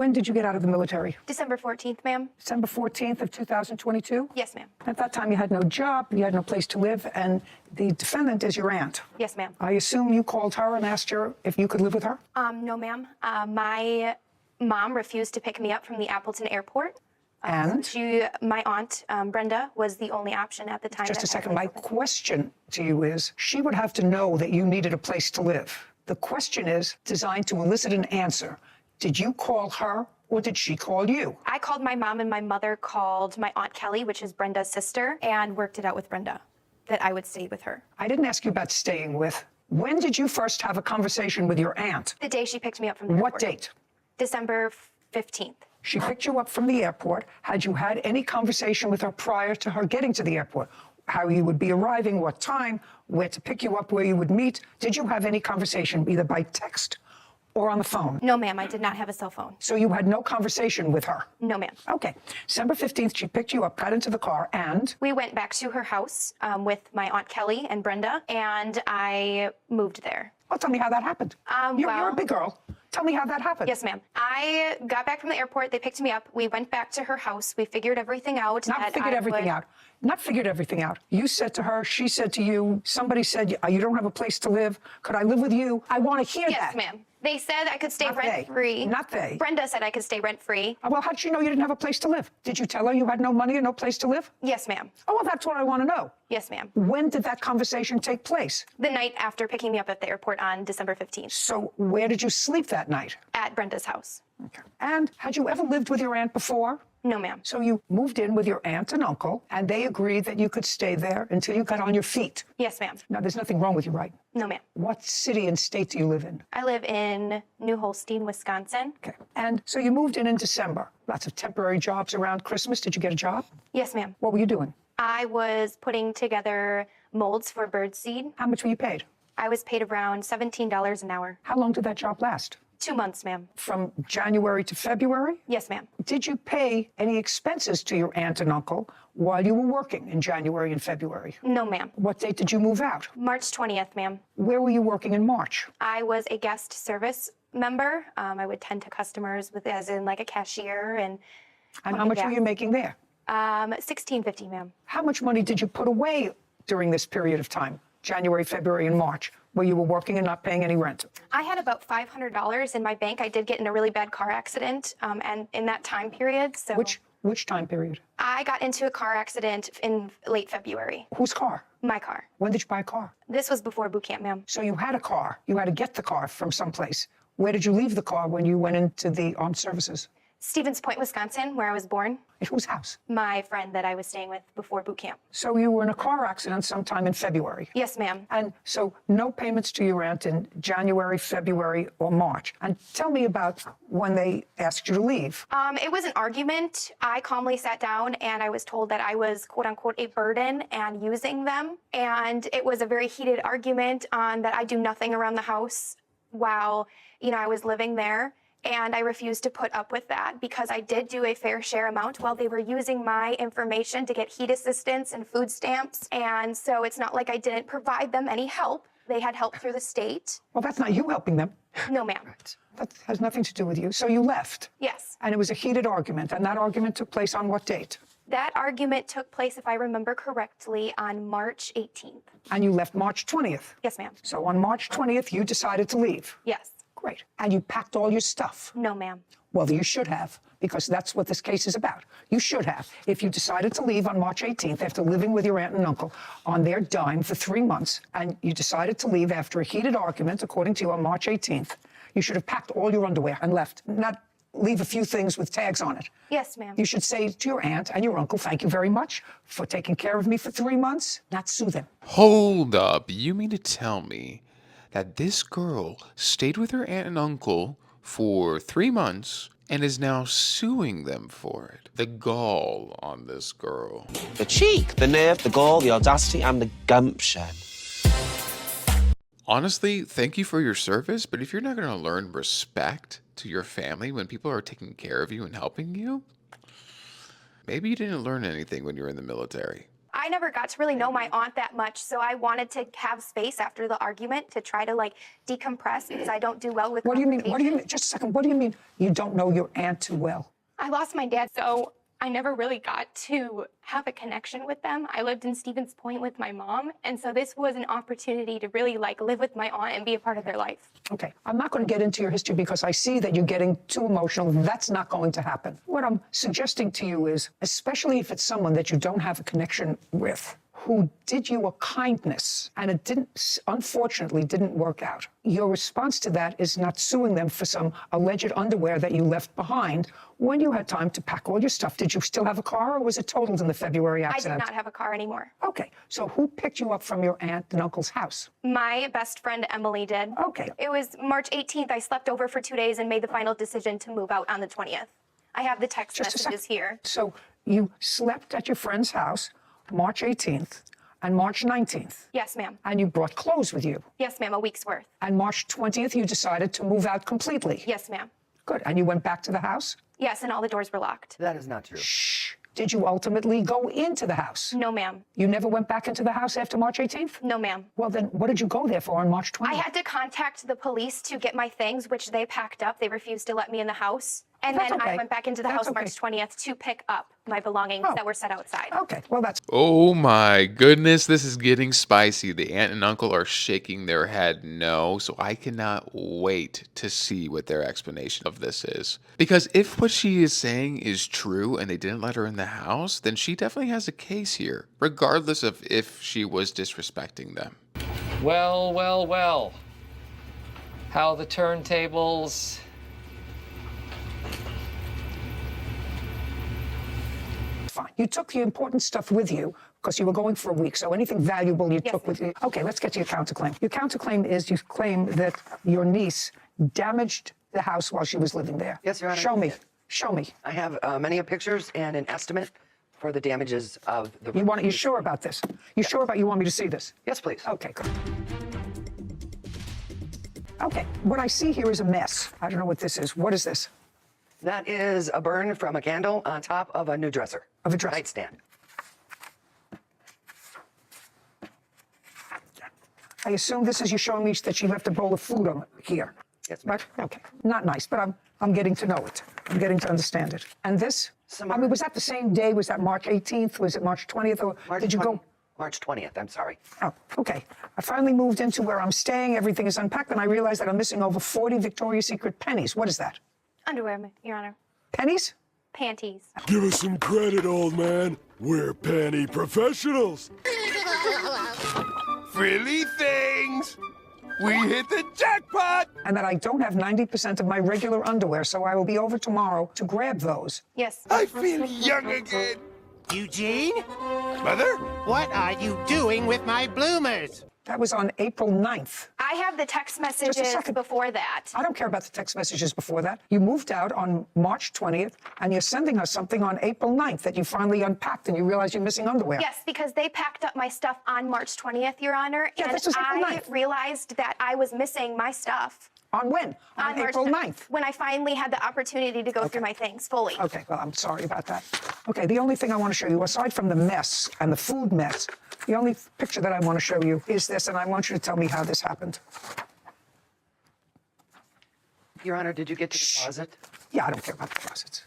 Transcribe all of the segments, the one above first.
When did you get out of the military? December 14th, ma'am. December 14th of 2022? Yes, ma'am. At that time, you had no job, you had no place to live, and the defendant is your aunt. Yes, ma'am. I assume you called her and asked her if you could live with her? No, ma'am. My mom refused to pick me up from the Appleton airport. And? My aunt, Brenda, was the only option at the time. Just a second. My question to you is, she would have to know that you needed a place to live. The question is designed to elicit an answer. Did you call her or did she call you? I called my mom and my mother called my Aunt Kelly, which is Brenda's sister, and worked it out with Brenda that I would stay with her. I didn't ask you about staying with. When did you first have a conversation with your aunt? The day she picked me up from the airport. What date? December 15th. She picked you up from the airport. Had you had any conversation with her prior to her getting to the airport? How you would be arriving, what time, where to pick you up, where you would meet? Did you have any conversation either by text or on the phone? No, ma'am, I did not have a cell phone. So you had no conversation with her? No, ma'am. Okay. December 15th, she picked you up, got into the car, and? We went back to her house with my Aunt Kelly and Brenda, and I moved there. Well, tell me how that happened. You're a big girl. Tell me how that happened. Yes, ma'am. I got back from the airport. They picked me up. We went back to her house. We figured everything out. Not figured everything out. You said to her, she said to you, somebody said, you don't have a place to live. Could I live with you? I want to hear that. Yes, ma'am. They said I could stay rent-free. Not they. Brenda said I could stay rent-free. Well, how did she know you didn't have a place to live? Did you tell her you had no money and no place to live? Yes, ma'am. Oh, well, that's what I want to know. Yes, ma'am. When did that conversation take place? The night after picking me up at the airport on December 15th. So where did you sleep that night? At Brenda's house. Okay. And had you ever lived with your aunt before? No, ma'am. So you moved in with your aunt and uncle, and they agreed that you could stay there until you got on your feet. Yes, ma'am. Now, there's nothing wrong with you, right? No, ma'am. What city and state do you live in? I live in New Holstein, Wisconsin. Okay. And so you moved in December. Lots of temporary jobs around Christmas. Did you get a job? Yes, ma'am. What were you doing? I was putting together molds for birdseed. How much were you paid? I was paid around $17 an hour. How long did that job last? 2 months, ma'am. From January to February? Yes, ma'am. Did you pay any expenses to your aunt and uncle while you were working in January and February? No, ma'am. What date did you move out? March 20th, ma'am. Where were you working in March? I was a guest service member. I would tend to customers as in like a cashier and how much were you making there? $16.50, ma'am. How much money did you put away during this period of time? January, February, and March, where you were working and not paying any rent? I had about $500 in my bank. I did get in a really bad car accident, and in that time period, so... Which time period? I got into a car accident in late February. Whose car? My car. When did you buy a car? This was before boot camp, ma'am. So you had a car. You had to get the car from someplace. Where did you leave the car when you went into the armed services? Stevens Point, Wisconsin, where I was born. At whose house? My friend that I was staying with before boot camp. So you were in a car accident sometime in February? Yes, ma'am. And so no payments to your aunt in January, February, or March. And tell me about when they asked you to leave. It was an argument. I calmly sat down and I was told that I was, quote unquote, a burden and using them. And it was a very heated argument on that I do nothing around the house while, I was living there. And I refused to put up with that because I did do a fair share amount while they were using my information to get heat assistance and food stamps. And so it's not like I didn't provide them any help. They had help through the state. Well, that's not you helping them. No, ma'am. That has nothing to do with you. So you left. Yes. And it was a heated argument. And that argument took place on what date? That argument took place, if I remember correctly, on March 18th. And you left March 20th? Yes, ma'am. So on March 20th, you decided to leave? Yes. Great. And you packed all your stuff? No, ma'am. Well, you should have, because that's what this case is about. You should have. If you decided to leave on March 18th after living with your aunt and uncle on their dime for 3 months, and you decided to leave after a heated argument, according to you, on March 18th, you should have packed all your underwear and left, not leave a few things with tags on it. Yes, ma'am. You should say to your aunt and your uncle, thank you very much for taking care of me for 3 months, not sue them. Hold up. You mean to tell me that this girl stayed with her aunt and uncle for 3 months and is now suing them for it? The gall on this girl. The cheek, the nerve, the gall, the audacity, and the gumption. Honestly, thank you for your service, but if you're not going to learn respect to your family when people are taking care of you and helping you, maybe you didn't learn anything when you were in the military. I never got to really know my aunt that much, so I wanted to have space after the argument to try to like decompress because I don't do well with What do you mean? What do you confrontation. mean? Just a second. What do you mean you don't know your aunt too well? I lost my dad, so I never really got to have a connection with them. I lived in Stevens Point with my mom, and so this was an opportunity to really like live with my aunt and be a part of their life. Okay, I'm not going to get into your history because I see that you're getting too emotional. That's not going to happen. What I'm suggesting to you is, especially if it's someone that you don't have a connection with, who did you a kindness and it unfortunately didn't work out. Your response to that is not suing them for some alleged underwear that you left behind when you had time to pack all your stuff. Did you still have a car or was it totaled in the February I accident? did not have a car anymore. Okay, so who picked you up from your aunt and uncle's house? My best friend Emily did. Okay. It was March 18th. I slept over for 2 days and made the final decision to move out on the 20th. I have the text Just a messages second. here. So you slept at your friend's house March 18th and March 19th, Yes, ma'am. and you brought clothes with you. Yes, ma'am. A week's worth. And March 20th, you decided to move out completely. Yes, ma'am. Good. And you went back to the house? Yes, and all the doors were locked. That is not true. Shh. Did you ultimately go into the house? No, ma'am. You never went back into the house after March 18th? No, ma'am. Well, then what did you go there for on March 20th? I had to contact the police to get my things, which they packed up. They refused to let me in the house. And That's then I okay. went back into the That's house March okay. 20th to pick up my belongings Oh. that were set outside. Okay, well, that's Oh my goodness, this is getting spicy. The aunt and uncle are shaking their head no, so I cannot wait to see what their explanation of this is. Because if what she is saying is true and they didn't let her in the house, then she definitely has a case here, regardless of if she was disrespecting them. Well, well, well. How the turntables. fine. You took the important stuff with you because you were going for a week, so anything valuable you took with you. Okay, let's get to your counterclaim. Your counterclaim is you claim that your niece damaged the house while she was living there. Yes, Your Honor. Show me. Show me. I have many pictures and an estimate for the damages of the. You sure about this? You sure about you want me to see this? Yes, please. Okay, good. Okay, what I see here is a mess. I don't know what this is. What is this? That is a burn from a candle on top of a new dresser. Of a dresser. Nightstand. I assume this is you showing me that she left a bowl of food on here. Yes, ma'am. Right? Okay. Not nice, but I'm getting to know it. I'm getting to understand it. And this? I mean, was that the same day? Was that March 18th? Was it March 20th? Or did you go? March 20th, I'm sorry. Oh, okay. I finally moved into where I'm staying. Everything is unpacked, and I realized that I'm missing over 40 Victoria's Secret pennies. What is that? Underwear, Your Honor. Pennies? Panties. Give us some credit, old man. We're penny professionals. Frilly things! We hit the jackpot! And that I don't have 90% of my regular underwear, so I will be over tomorrow to grab those. Yes. I feel young again. Eugene, Mother? what are you doing with my bloomers? That was on April 9th. I have the text messages second. before that. I don't care about the text messages before that. You moved out on March 20th, and you're sending us something on April 9th that you finally unpacked and you realize you're missing underwear. Yes, because they packed up my stuff on March 20th, Your Honor. Yeah, and this was April I 9th. realized that I was missing my stuff. On when? On March April 9th, 9th. when I finally had the opportunity to go through my things fully. Okay, well, I'm sorry about that. Okay, the only thing I want to show you, aside from the mess and the food mess, the only picture that I want to show you is this, and I want you to tell me how this happened. Your Honor, did you get to the closet? Yeah, I don't care about the closets.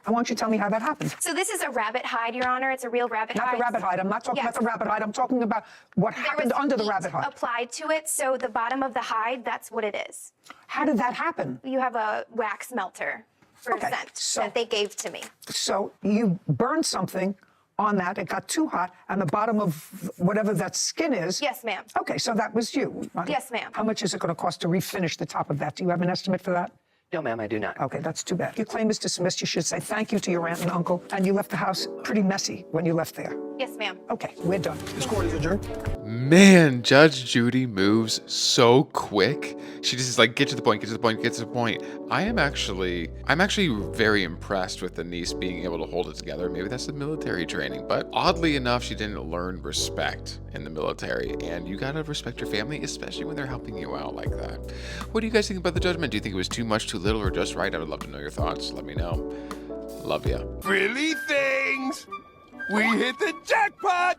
I want you to tell me how that happened. So this is a rabbit hide, Your Honor. It's a real rabbit Not hide. the rabbit hide. I'm not talking Yes. about the rabbit hide. I'm talking about what There happened was under the heat rabbit hide. applied to it, so the bottom of the hide, that's what it is. How did that happen? You have a wax melter for Okay, scent so- that they gave to me. So you burned something on that. It got too hot, and the bottom of whatever that skin is. Yes, ma'am. Okay, so that was you. Yes, ma'am. How much is it going to cost to refinish the top of that? Do you have an estimate for that? No, ma'am, I do not. Okay, that's too bad. Your claim is dismissed. You should say thank you to your aunt and uncle, and you left the house pretty messy when you left there. Yes, ma'am. Okay, we're done. This court is adjourned. Man, Judge Judy moves so quick. She just is like, get to the point, get to the point, get to the point. I'm actually very impressed with the niece being able to hold it together. Maybe that's the military training, but oddly enough, she didn't learn respect in the military. And you gotta respect your family, especially when they're helping you out like that. What do you guys think about the judgment? Do you think it was too much, too little, or just right? I would love to know your thoughts. Let me know. Love ya. Frilly things! We hit the jackpot!